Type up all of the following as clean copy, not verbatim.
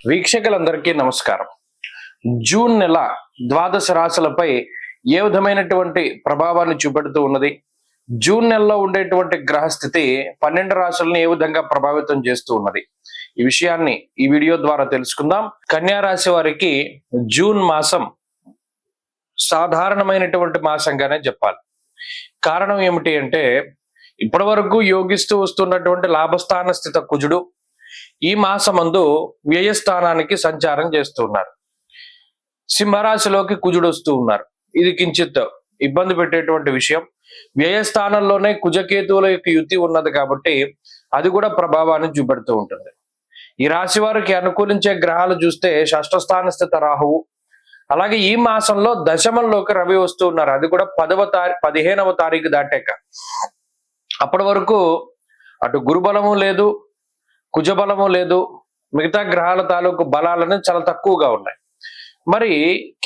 వీక్షకులందరికీ నమస్కారం. జూన్ నెల ద్వాదశ రాశులపై ఏ విధమైనటువంటి ప్రభావాన్ని చూపెడుతూ ఉన్నది, జూన్ నెలలో ఉండేటువంటి గ్రహస్థితి 12 రాశులను ఏ విధంగా ప్రభావితం చేస్తూ ఉన్నది, ఈ విషయాన్ని ఈ వీడియో ద్వారా తెలుసుకుందాం. కన్యా రాశి వారికి జూన్ మాసం సాధారణమైనటువంటి మాసంగానే చెప్పాలి. కారణం ఏమిటి అంటే, ఇప్పటి వరకు యోగిస్తూ వస్తున్నటువంటి లాభస్థాన స్థిత కుజుడు ఈ మాసమందు వ్యయస్థానానికి సంచారం చేస్తున్నారు. సింహరాశిలోకి కుజుడు వస్తూ ఉన్నారు. ఇది కించిత్ ఇబ్బంది పెట్టేటువంటి విషయం. వ్యయస్థానంలోనే కుజకేతువుల యొక్క యుతి ఉన్నది కాబట్టి అది కూడా ప్రభావాన్ని చూపెడుతూ ఉంటుంది. ఈ రాశి వారికి అనుకూలించే గ్రహాలు చూస్తే షష్ఠ స్థాన స్థిత రాహువు, అలాగే ఈ మాసంలో దశమంలోకి రవి వస్తూ ఉన్నారు. అది కూడా 15వ తారీఖు దాటాక. అప్పటి వరకు అటు గురుబలము లేదు, కుజబలము లేదు, మిగతా గ్రహాల తాలూకు బలాలను చాలా తక్కువగా ఉన్నాయి. మరి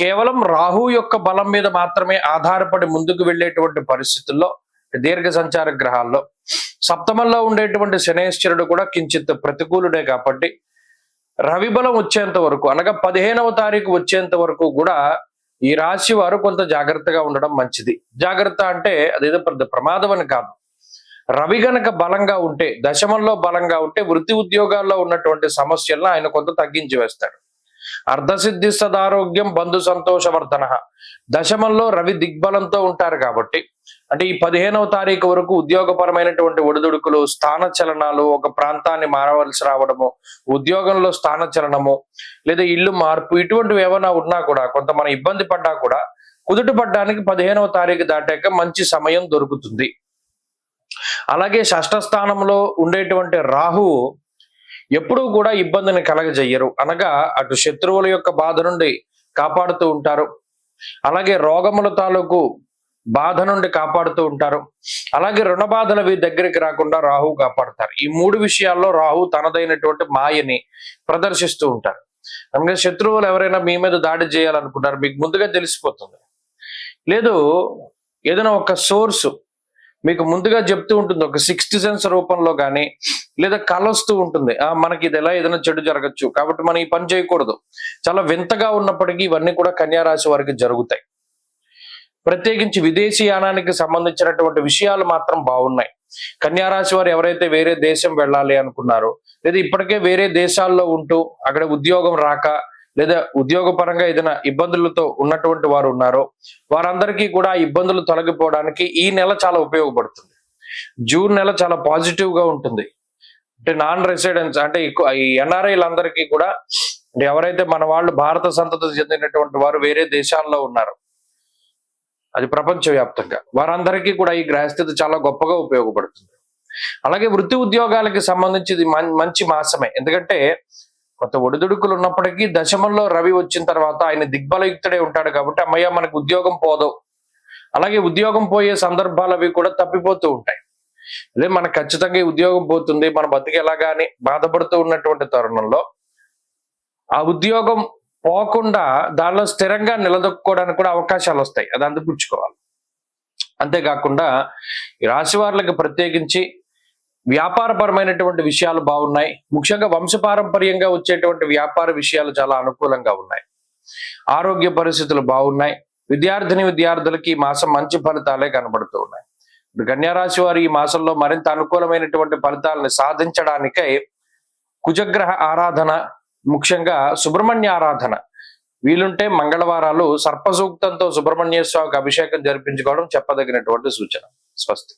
కేవలం రాహు యొక్క బలం మీద మాత్రమే ఆధారపడి ముందుకు వెళ్ళేటువంటి పరిస్థితుల్లో దీర్ఘ సంచార గ్రహాల్లో సప్తమంలో ఉండేటువంటి శనేశ్వరుడు కూడా కించిత్ ప్రతికూలుడే కాబట్టి రవి బలం వచ్చేంత వరకు, అనగా 15వ తారీఖు వచ్చేంత వరకు కూడా ఈ రాశి వారు కొంత జాగ్రత్తగా ఉండడం మంచిది. జాగ్రత్త అంటే అదేదో పెద్ద ప్రమాదం అని కాదు. రవి గనక బలంగా ఉంటే, దశమంలో బలంగా ఉంటే వృత్తి ఉద్యోగాల్లో ఉన్నటువంటి సమస్యలను ఆయన కొంత తగ్గించి వేస్తాడు. అర్ధసిద్ధి సదారోగ్యం బంధు సంతోషవర్ధన. దశమంలో రవి దిగ్బలంతో ఉంటారు కాబట్టి, అంటే ఈ 15వ తారీఖు వరకు ఉద్యోగపరమైనటువంటి ఒడిదుడుకులు, స్థాన చలనాలు, ఒక ప్రాంతాన్ని మారవలసి రావడము, ఉద్యోగంలో స్థాన చలనము, లేదా ఇల్లు మార్పు, ఇటువంటివి ఏమైనా ఉన్నా కూడా, కొంత మనం ఇబ్బంది పడ్డా కూడా కుదుట పడ్డానికి 15వ తారీఖు దాటాక మంచి సమయం దొరుకుతుంది. అలాగే షష్ఠ స్థానంలో ఉండేటువంటి రాహువు ఎప్పుడూ కూడా ఇబ్బందిని కలగజేయరు, అనగా అటు శత్రువుల యొక్క బాధ నుండి కాపాడుతూ ఉంటారు, అలాగే రోగముల తాలూకు బాధ నుండి కాపాడుతూ ఉంటారు, అలాగే రుణ బాధలు దగ్గరికి రాకుండా రాహువు కాపాడుతారు. ఈ 3 విషయాల్లో రాహు తనదైనటువంటి మాయని ప్రదర్శిస్తూ ఉంటారు. అందుకే శత్రువులు ఎవరైనా మీ మీద దాడి చేయాలనుకుంటారు, మీకు ముందుగా తెలిసిపోతుంది. లేదు, ఏదైనా ఒక సోర్సు మీకు ముందుగా చెప్తూ ఉంటుంది, ఒక 6th సెన్స్ రూపంలో కానీ, లేదా కలొస్తూ ఉంటుంది, మనకి ఇది ఎలా ఏదైనా చెడు జరగచ్చు కాబట్టి మనం ఈ పని చేయకూడదు. చాలా వింతగా ఉన్నప్పటికీ ఇవన్నీ కూడా కన్యా రాశి వారికి జరుగుతాయి. ప్రత్యేకించి విదేశీయానానికి సంబంధించినటువంటి విషయాలు మాత్రం బాగున్నాయి. కన్యా రాశి వారు ఎవరైతే వేరే దేశం వెళ్ళాలి అనుకున్నారో, లేదా ఇప్పటికే వేరే దేశాల్లో ఉంటూ అక్కడ ఉద్యోగం రాక, లేదా ఉద్యోగపరంగా ఏదైనా ఇబ్బందులతో ఉన్నటువంటి వారు ఉన్నారో, వారందరికీ కూడా ఇబ్బందులు తొలగిపోవడానికి ఈ నెల చాలా ఉపయోగపడుతుంది. జూన్ నెల చాలా పాజిటివ్ గా ఉంటుంది. అంటే నాన్ రెసిడెన్స్, అంటే ఈ ఎన్ఆర్ఐలందరికీ కూడా, అంటే ఎవరైతే మన వాళ్ళు భారత సంతతి చెందినటువంటి వారు వేరే దేశాల్లో ఉన్నారు, అది ప్రపంచవ్యాప్తంగా, వారందరికీ కూడా ఈ గ్రహస్థితి చాలా గొప్పగా ఉపయోగపడుతుంది. అలాగే వృత్తి ఉద్యోగాలకి సంబంధించి ఇది మంచి మాసమే. ఎందుకంటే కొంత ఒడిదుడుకులు ఉన్నప్పటికీ దశమంలో రవి వచ్చిన తర్వాత ఆయన దిగ్బలయుక్తుడే ఉంటాడు కాబట్టి అమ్మయ్య మనకు ఉద్యోగం పోదు, అలాగే ఉద్యోగం పోయే సందర్భాలు అవి కూడా తప్పిపోతూ ఉంటాయి. అదే మనకు ఖచ్చితంగా ఈ ఉద్యోగం పోతుంది, మన బతికి ఎలాగా అని బాధపడుతూ ఉన్నటువంటి తరుణంలో ఆ ఉద్యోగం పోకుండా దానిలో స్థిరంగా నిలదొక్కుకోవడానికి కూడా అవకాశాలు వస్తాయి. అది అందిపుచ్చుకోవాలి. అంతేకాకుండా ఈ రాశి వారికి ప్రత్యేకించి వ్యాపారపరమైనటువంటి విషయాలు బాగున్నాయి. ముఖ్యంగా వంశపారంపర్యంగా వచ్చేటువంటి వ్యాపార విషయాలు చాలా అనుకూలంగా ఉన్నాయి. ఆరోగ్య పరిస్థితులు బాగున్నాయి. విద్యార్థులకి ఈ మాసం మంచి ఫలితాలే కనబడుతూ ఉన్నాయి. కన్యా రాశి వారు ఈ మాసంలో మరింత అనుకూలమైనటువంటి ఫలితాలను సాధించడానికై కుజగ్రహ ఆరాధన, ముఖ్యంగా సుబ్రహ్మణ్య ఆరాధన, వీలుంటే మంగళవారాలు సర్పసూక్తంతో సుబ్రహ్మణ్య స్వామికి అభిషేకం జరిపించుకోవడం చెప్పదగినటువంటి సూచన. స్వస్తి.